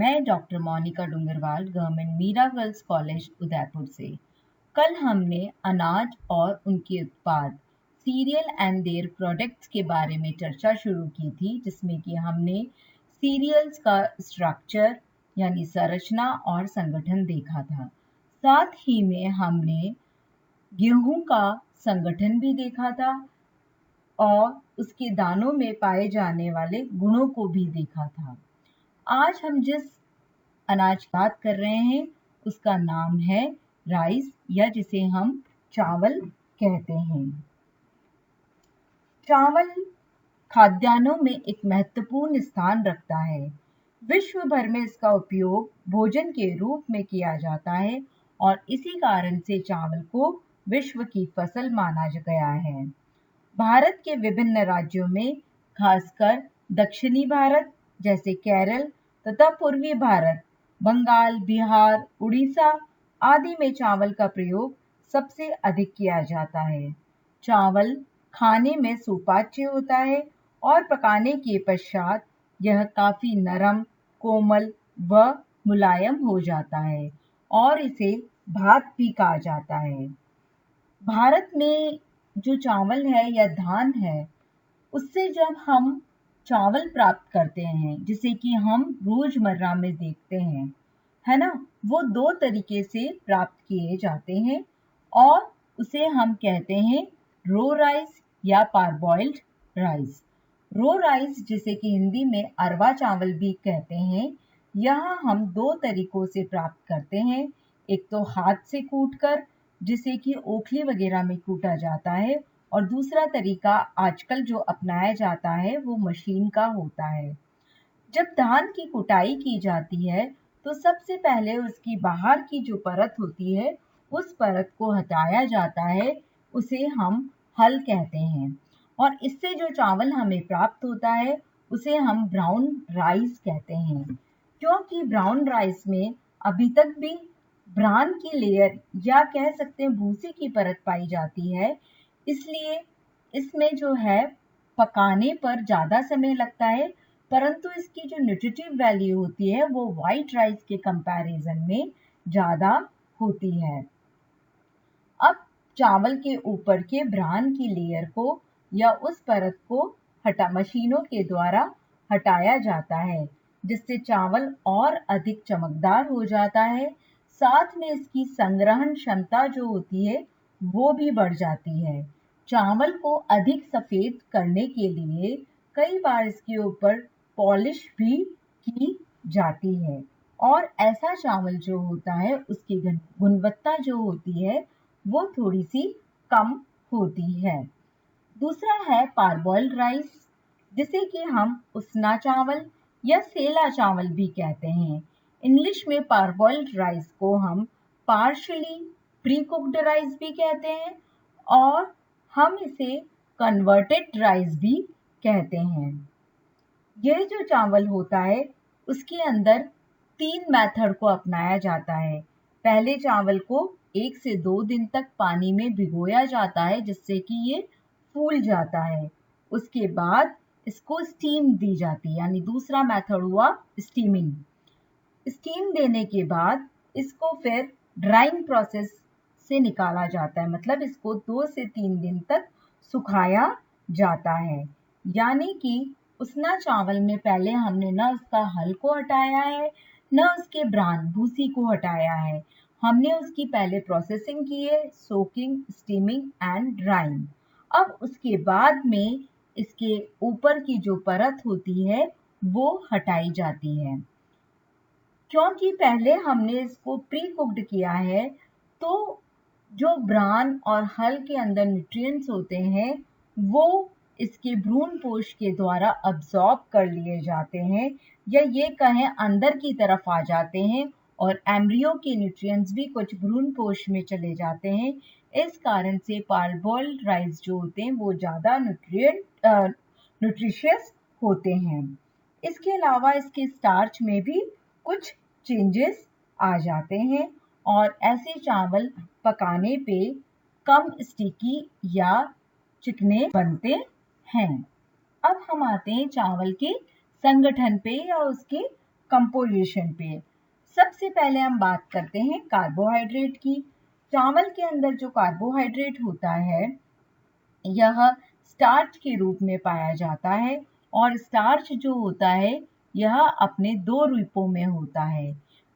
मैं doctor Monika Dungarwal government Meera girls college Udaipur से। कल हमने अनाज और उनके उत्पाद सीरियल एंड देयर प्रोडक्ट्स के बारे में चर्चा शुरू की थी, जिसमें कि हमने सीरियल्स का स्ट्रक्चर यानी संरचना और संगठन देखा था। साथ ही में हमने गेहूं का संगठन भी देखा था और उसके दानों में पाए जाने वाले गुणों को भी देखा था। आज हम जिस अनाज की बात कर रहे हैं उसका नाम है राइस, या जिसे हम चावल कहते हैं। चावल खाद्यान्नों में एक महत्वपूर्ण स्थान रखता है। विश्व भर में इसका उपयोग भोजन के रूप में किया जाता है और इसी कारण से चावल को विश्व की फसल माना गया है। भारत के विभिन्न राज्यों में, खासकर दक्षिणी भारत जैसे केरल तथा पूर्वी भारत, बंगाल, बिहार, उड़ीसा आदि में चावल का प्रयोग सबसे अधिक किया जाता है। चावल खाने में सुपाच्य होता है और पकाने के पश्चात यह काफी नरम, कोमल व मुलायम हो जाता है और इसे भात भी कहा जाता है। भारत में जो चावल है या धान है, उससे जब हम चावल प्राप्त करते हैं, जिसे कि हम रोजमर्रा में देखते हैं, है ना, वो दो तरीके से प्राप्त किए जाते हैं और उसे हम कहते हैं रो राइस या पारबॉइल्ड राइस। रो राइस, जिसे कि हिंदी में अरवा चावल भी कहते हैं, यह हम दो तरीकों से प्राप्त करते हैं। एक तो हाथ से कूटकर, जिसे कि ओखली वगैरह में कूटा जाता है, और दूसरा तरीका आजकल जो अपनाया जाता है वो मशीन का होता है। जब धान की कुटाई की जाती है तो सबसे पहले उसकी बाहर की जो परत होती है उस परत को हटाया जाता है, उसे हम हल कहते हैं, और इससे जो चावल हमें प्राप्त होता है उसे हम ब्राउन राइस कहते हैं। क्योंकि ब्राउन राइस में अभी तक भी ब्रान की लेयर या कह सकते हैं भूसी की परत पाई जाती है, इसलिए इसमें जो है पकाने पर ज़्यादा समय लगता है, परंतु इसकी जो न्यूट्रिटिव वैल्यू होती है वो वाइट राइस के कंपैरिजन में ज़्यादा होती है। अब चावल के ऊपर के ब्रान की लेयर को या उस परत को मशीनों के द्वारा हटाया जाता है, जिससे चावल और अधिक चमकदार हो जाता है। साथ में इसकी संग्रहण क्षमता जो होती है वो भी बढ़ जाती है। चावल को अधिक सफेद करने के लिए कई बार इसके ऊपर पॉलिश भी की जाती है, और ऐसा चावल जो होता है उसकी गुणवत्ता जो होती है वो थोड़ी सी कम होती है। दूसरा है पारबॉइल्ड राइस, जिसे कि हम उसना चावल या सेला चावल भी कहते हैं। इंग्लिश में पारबॉइल्ड राइस को हम पार्शली प्री कुक्ड राइस भी कहते हैं और हम इसे कन्वर्टेड राइस भी कहते हैं। यह जो चावल होता है उसके अंदर 3 मेथड को अपनाया जाता है। पहले चावल को 1 से 2 दिन तक पानी में भिगोया जाता है, जिससे कि ये फूल जाता है। उसके बाद इसको स्टीम दी जाती है, यानी दूसरा मेथड हुआ स्टीमिंग। स्टीम देने के बाद इसको फिर ड्राइंग प्रोसेस से निकाला जाता है, मतलब इसको 2 से 3 दिन तक सुखाया जाता है। यानी कि उसना चावल में पहले हमने न उसका हल को हटाया है, न उसके ब्रान भूसी को हटाया है। हमने उसकी पहले प्रोसेसिंग की है, सोकिंग, स्टीमिंग एंड ड्राइंग। अब उसके बाद में इसके ऊपर की जो परत होती है वो हटाई जाती है। क्योंकि पहले हमने इसको प्री कुक्ड किया है, तो जो ब्रान और हल के अंदर न्यूट्रिएंट्स होते हैं वो इसके भ्रूण पोष के द्वारा अब्सॉर्ब कर लिए जाते हैं, या ये कहें अंदर की तरफ आ जाते हैं, और एम्ब्रियो के न्यूट्रिएंट्स भी कुछ भ्रूण पोष में चले जाते हैं। इस कारण से पारबॉइल्ड राइस जो होते हैं वो ज़्यादा न्यूट्रिशियस होते हैं। इसके अलावा इसके स्टार्च में भी कुछ चेंजेस आ जाते हैं और ऐसे चावल पकाने पे कम स्टिकी या चिकने बनते हैं। अब हम आते हैं चावल के संगठन पे या उसके कंपोजिशन पे। सबसे पहले हम बात करते हैं कार्बोहाइड्रेट की। चावल के अंदर जो कार्बोहाइड्रेट होता है यह स्टार्च के रूप में पाया जाता है, और स्टार्च जो होता है यह अपने दो रूपों में होता है,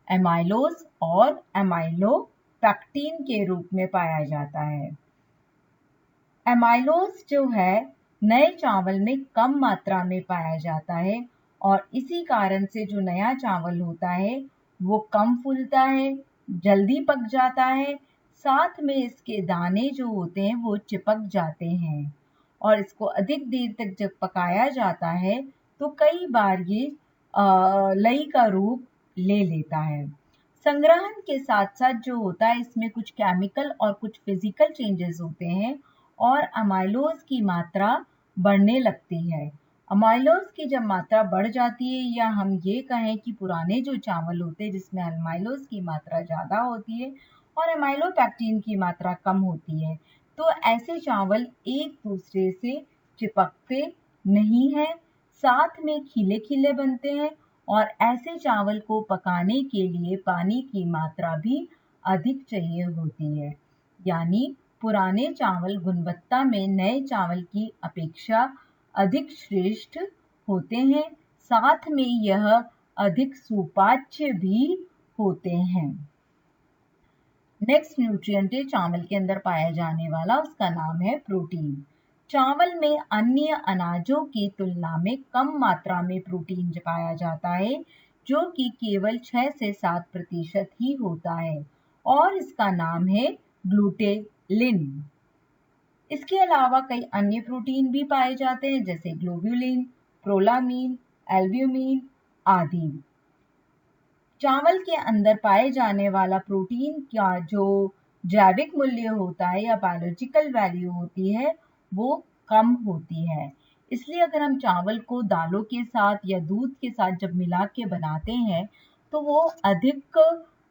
एमाइलोज और एमाइलोपेक्टिन के रूप में पाया जाता है। एमाइलोज जो है नए चावल में कम मात्रा में पाया जाता है, और इसी कारण से जो नया चावल होता है वो कम फूलता है, जल्दी पक जाता है, साथ में इसके दाने जो होते हैं वो चिपक जाते हैं, और इसको अधिक देर तक जब पकाया जाता है तो कई बार ये लई का रूप ले लेता है। संग्रहण के साथ साथ जो होता है इसमें कुछ केमिकल और कुछ फिजिकल चेंजेस होते हैं, और अमाइलोज की मात्रा बढ़ने लगती है। अमाइलोज की जब मात्रा बढ़ जाती है, या हम ये कहें कि पुराने जो चावल होते हैं जिसमें अमाइलोज की मात्रा ज़्यादा होती है और एमाइलोपेक्टिन की मात्रा कम होती है, तो ऐसे चावल एक दूसरे से चिपकते नहीं हैं, साथ में खिले खिले बनते हैं, और ऐसे चावल को पकाने के लिए पानी की मात्रा भी अधिक चाहिए होती है। यानी पुराने चावल गुणवत्ता में नए चावल की अपेक्षा अधिक श्रेष्ठ होते हैं, साथ में यह अधिक सुपाच्य भी होते हैं। नेक्स्ट न्यूट्रिएंट है चावल के अंदर पाया जाने वाला, उसका नाम है प्रोटीन। चावल में अन्य अनाजों की तुलना में कम मात्रा में प्रोटीन पाया जाता है, जो कि केवल 6 से 7% ही होता है, और इसका नाम है ग्लूटेलिन। इसके अलावा कई अन्य प्रोटीन भी पाए जाते हैं, जैसे ग्लोब्यूलिन, प्रोलामीन, एल्ब्यूमिन आदि। चावल के अंदर पाए जाने वाला प्रोटीन का जो जैविक मूल्य होता है या बायोलॉजिकल वैल्यू होती है वो कम होती है। इसलिए अगर हम चावल को दालों के साथ या दूध के साथ जब मिला के बनाते हैं तो वो अधिक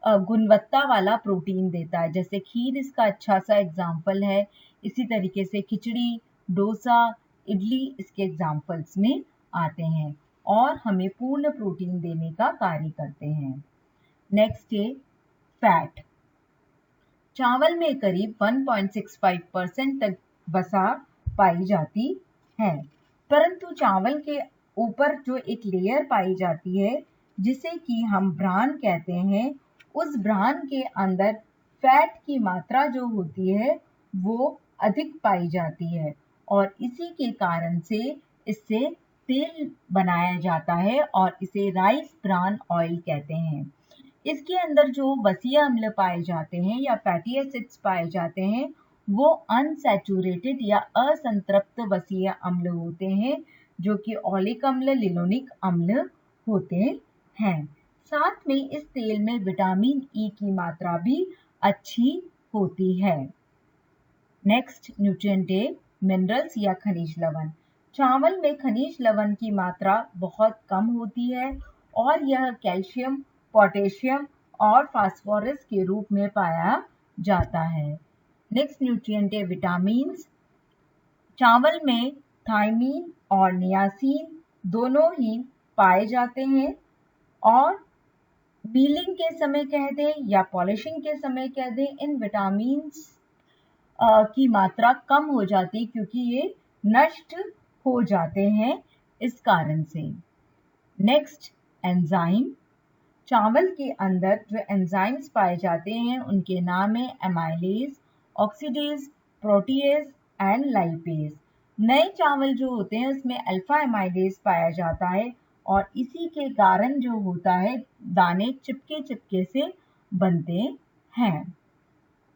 गुणवत्ता वाला प्रोटीन देता है। जैसे खीर इसका अच्छा सा एग्जाम्पल है, इसी तरीके से खिचड़ी, डोसा, इडली इसके एग्जाम्पल्स में आते हैं और हमें पूर्ण प्रोटीन देने का कार्य करते हैं। नेक्स्ट है फैट। चावल में करीब 1.65% तक वसा पाई जाती है, परंतु चावल के ऊपर जो एक लेयर पाई जाती है जिसे कि हम ब्रान कहते हैं, उस ब्रान के अंदर फैट की मात्रा जो होती है वो अधिक पाई जाती है, और इसी के कारण से इससे तेल बनाया जाता है और इसे राइस ब्रान ऑयल कहते हैं। इसके अंदर जो वसीय अम्ल पाए जाते हैं या फैटी एसिड्स पाए जाते हैं वो अनसैचुरेटेड या असंतृप्त वसीय अम्ल होते हैं, जो कि ओलिक अम्ल, लिनोलिक अम्ल होते हैं। साथ में इस तेल में विटामिन ई की मात्रा भी अच्छी होती है। नेक्स्ट न्यूट्रिएंट है मिनरल्स या खनिज लवण। चावल में खनिज लवण की मात्रा बहुत कम होती है और यह कैल्शियम, पोटेशियम और फास्फोरस के रूप में पाया जाता है। नेक्स्ट न्यूट्रिएंट है विटामिन। चावल में थायमीन और नियासिन दोनों ही पाए जाते हैं, और मीलिंग के समय कह दें या पॉलिशिंग के समय कह दें, इन विटामिन की मात्रा कम हो जाती है क्योंकि ये नष्ट हो जाते हैं इस कारण से। Next enzyme. चावल के अंदर जो एंजाइम्स पाए जाते हैं उनके नाम है amylase, oxidase, protease and lipase. नए चावल जो होते हैं उसमें अल्फा एमाइलेज पाया जाता है, और इसी के कारण जो होता है दाने चिपके चिपके से बनते हैं।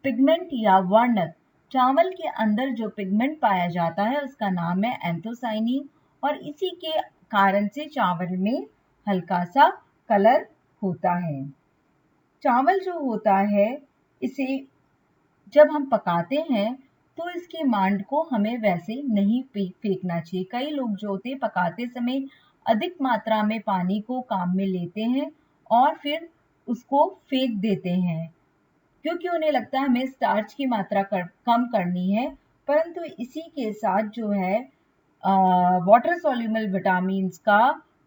पिगमेंट या वर्णक। चावल के अंदर जो पिगमेंट पाया जाता है उसका नाम है एंथोसाइनिन, और इसी के कारण से चावल में हल्का सा कलर होता है। चावल जो होता है इसे जब हम पकाते हैं तो इसके मांड को हमें वैसे नहीं फेंकना चाहिए। कई लोग जो होते हैं पकाते समय अधिक मात्रा में पानी को काम में लेते हैं और फिर उसको फेंक देते हैं, क्योंकि उन्हें लगता है हमें स्टार्च की मात्रा कम करनी है, परंतु इसी के साथ जो है वाटर सॉल्युबल विटामिन्स का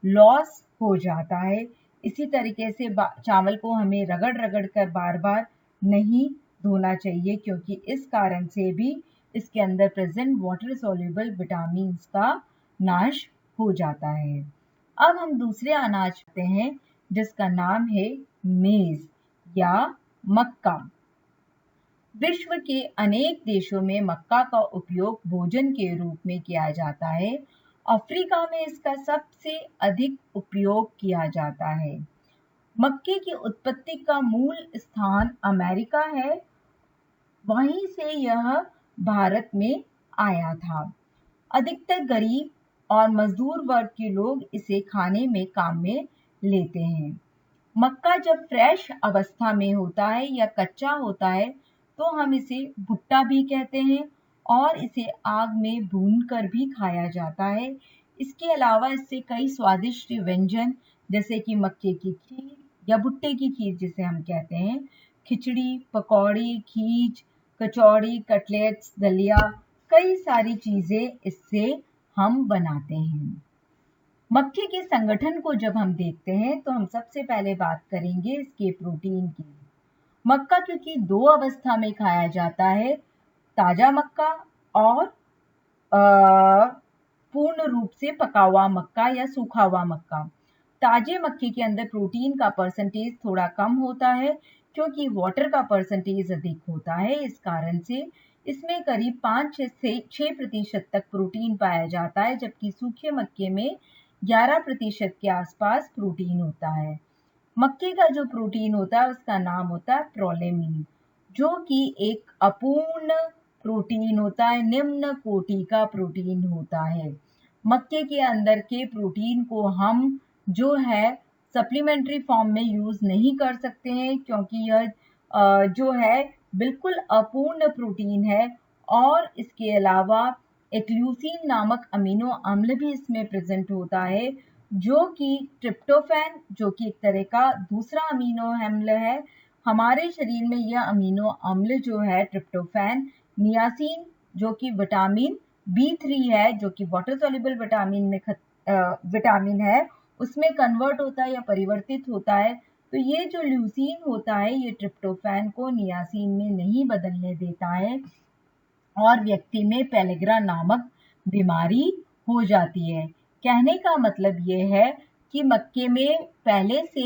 लॉस हो जाता है। इसी तरीके से चावल को हमें रगड़ रगड़ कर बार बार नहीं धोना चाहिए, क्योंकि इस कारण से भी इसके अंदर प्रेजेंट वाटर सॉल्युबल विटामिन्स का नाश हो जाता है। अब हम दूसरे अनाज खाते हैं जिसका नाम है मेज या मक्का। विश्व के अनेक देशों में मक्का का उपयोग भोजन के रूप में किया जाता है। अफ्रीका में इसका सबसे अधिक उपयोग किया जाता है। मक्के की उत्पत्ति का मूल स्थान अमेरिका है, वहीं से यह भारत में आया था। अधिकतर गरीब और मजदूर वर्ग के लोग इसे खाने में काम में लेते हैं। मक्का जब फ्रेश अवस्था में होता है या कच्चा होता है तो हम इसे भुट्टा भी कहते हैं और इसे आग में भूनकर भी खाया जाता है। इसके अलावा इससे कई स्वादिष्ट व्यंजन जैसे कि मक्के की खीर या भुट्टे की खीर जिसे हम कहते हैं, खिचड़ी, पकौड़ी, खीच, कचौड़ी, कटलेट्स, दलिया, कई सारी चीजें इससे हम बनाते हैं। मक्के के संगठन को जब हम देखते हैं तो हम सबसे पहले बात करेंगे इसके प्रोटीन की। मक्का क्योंकि दो अवस्था में खाया जाता है, ताजा मक्का और पूर्ण रूप से पका हुआ मक्का या सूखा हुआ मक्का। ताजे मक्के के अंदर प्रोटीन का परसेंटेज थोड़ा कम होता है क्योंकि वाटर का परसेंटेज अधिक होता है। इस कारण से इसमें करीब 5 से 6% तक प्रोटीन पाया जाता है, जबकि सूखे मक्के में 11% के आसपास प्रोटीन होता है। मक्के का जो प्रोटीन होता है उसका नाम होता है प्रोलेमिन, जो कि एक अपूर्ण प्रोटीन होता है, निम्न कोटि का प्रोटीन होता है। मक्के के अंदर के प्रोटीन को हम जो है सप्लीमेंट्री फॉर्म में यूज नहीं कर सकते हैं क्योंकि यह जो है बिल्कुल अपूर्ण प्रोटीन है। और इसके अलावा एक ल्यूसीन नामक अमीनो अम्ल भी इसमें प्रेजेंट होता है, जो कि ट्रिप्टोफैन, जो कि एक तरह का दूसरा अमीनो अम्ल है। हमारे शरीर में यह अमीनो अम्ल जो है ट्रिप्टोफैन, नियासिन जो कि विटामिन B3 है, जो कि वाटर सॉल्युबल विटामिन में विटामिन है, उसमें कन्वर्ट होता है या परिवर्तित होता है। तो ये जो ल्यूसीन होता है ये ट्रिप्टोफैन को नियासिन में नहीं बदलने देता है और व्यक्ति में पेलेग्रा नामक बीमारी हो जाती है। कहने का मतलब ये है कि मक्के में पहले से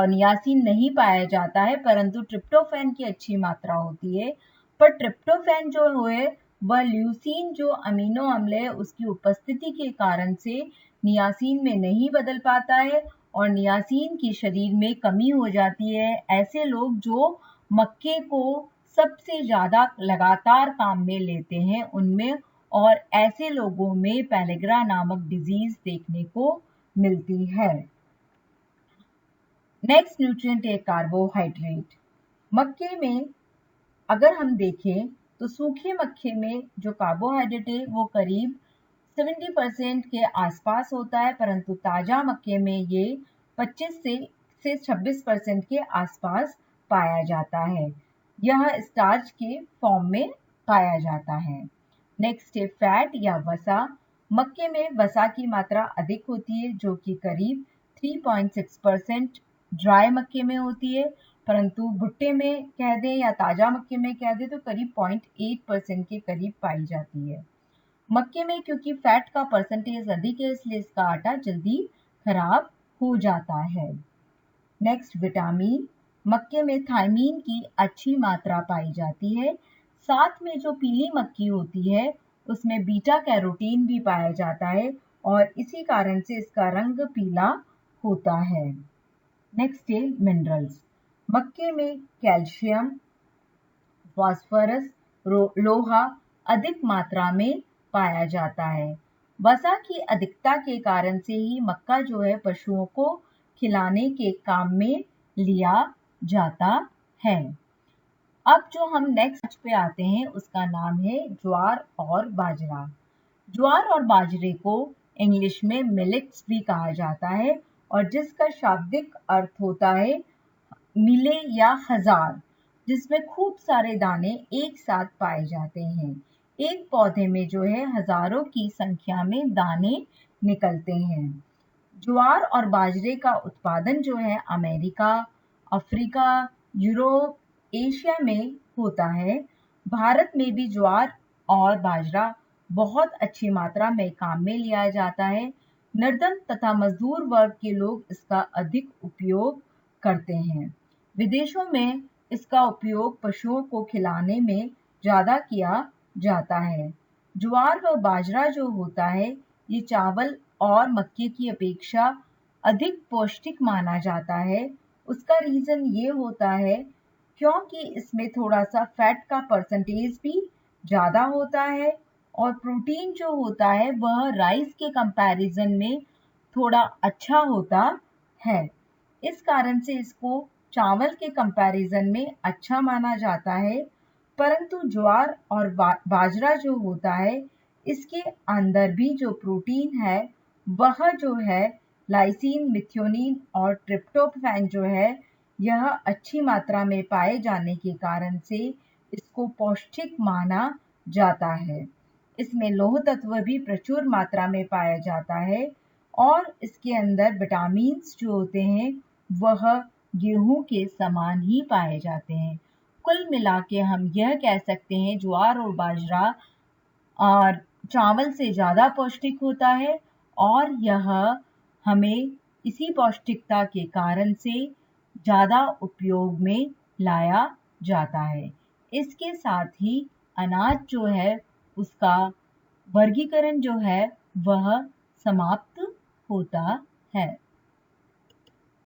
नियासिन नहीं पाया जाता है, परंतु ट्रिप्टोफैन की अच्छी मात्रा होती है। पर ट्रिप्टोफैन जो है वह ल्यूसीन जो अमीनो अम्ल है उसकी उपस्थिति के कारण से नियासिन में नहीं बदल पाता है और नियासिन की शरीर में कमी हो जाती है। ऐसे लोग जो मक्के को सबसे ज्यादा लगातार काम में लेते हैं उनमें, और ऐसे लोगों में पेलेग्रा नामक डिजीज देखने को मिलती है। नेक्स्ट न्यूट्रिएंट है कार्बोहाइड्रेट। मक्के में अगर हम देखें तो सूखे मक्के में जो कार्बोहाइड्रेट है वो करीब 70% के आसपास होता है, परंतु ताजा मक्के में ये 25 से 26% के आसपास पाया जाता है। यह स्टार्च के फॉर्म में पाया जाता है। नेक्स्ट है फैट या वसा। मक्के में वसा की मात्रा अधिक होती है जो कि करीब 3.6% ड्राई मक्के में होती है, परंतु भुट्टे में कह दें या ताजा मक्के में कह दें तो करीब 0.8% के करीब पाई जाती है। मक्के में क्योंकि फैट का परसेंटेज अधिक है इसलिए इसका आटा जल्दी खराब हो जाता है। Next vitamin. मक्के में थायमीन की अच्छी मात्रा पाई जाती है। साथ में जो पीली मक्की होती है उसमें बीटा कैरोटीन भी पाया जाता है और इसी कारण से इसका रंग पीला होता है। नेक्स्ट है मिनरल्स। मक्के में कैल्शियम, फास्फोरस, लोहा अधिक मात्रा में पाया जाता है। वसा की अधिकता के कारण से ही मक्का जो है पशुओं को खिलाने के काम में लिया जाता है। अब जो हम नेक्स्ट पे आते हैं उसका नाम है ज्वार और बाजरा। ज्वार और बाजरे को इंग्लिश में मिलेट्स भी कहा जाता है और जिसका शाब्दिक अर्थ होता है मिले या हजार, जिसमें खूब सारे दाने एक साथ पाए जाते हैं। एक पौधे में जो है हजारों की संख्या में दाने निकलते हैं। ज्वार और बाजरे का उत्पादन जो है अमेरिका, अफ्रीका, यूरोप, एशिया में होता है। भारत में भी ज्वार और बाजरा बहुत अच्छी मात्रा में काम में लिया जाता है। निर्धन तथा मजदूर वर्ग के लोग इसका अधिक उपयोग करते हैं। विदेशों में इसका उपयोग पशुओं को खिलाने में ज़्यादा किया जाता है। ज्वार व बाजरा जो होता है, ये चावल और मक्के की अपेक्षा अधिक पौष्टिक माना जाता है। उसका रीज़न ये होता है क्योंकि इसमें थोड़ा-सा फैट का परसेंटेज भी ज़्यादा होता है और प्रोटीन जो होता है वह राइस के कंपैरिजन में थोड़ा अच्छा होता है। इस कारण से इसको चावल के कंपैरिजन में अच्छा माना जाता है। परंतु ज्वार और बाजरा जो होता है, इसके अंदर भी जो प्रोटीन है वह जो है लाइसिन, मिथ्योनिन और ट्रिप्टोफैन जो है यह अच्छी मात्रा में पाए जाने के कारण से इसको पौष्टिक माना जाता है। इसमें लौह तत्व भी प्रचुर मात्रा में पाया जाता है और इसके अंदर विटामिन्स जो होते हैं वह गेहूं के समान ही पाए जाते हैं। कुल मिला के हम यह कह सकते हैं ज्वार और बाजरा और चावल से ज़्यादा पौष्टिक होता है और यह हमें इसी पौष्टिकता के कारण से ज़्यादा उपयोग में लाया जाता है। इसके साथ ही अनाज जो है उसका वर्गीकरण जो है वह समाप्त होता है।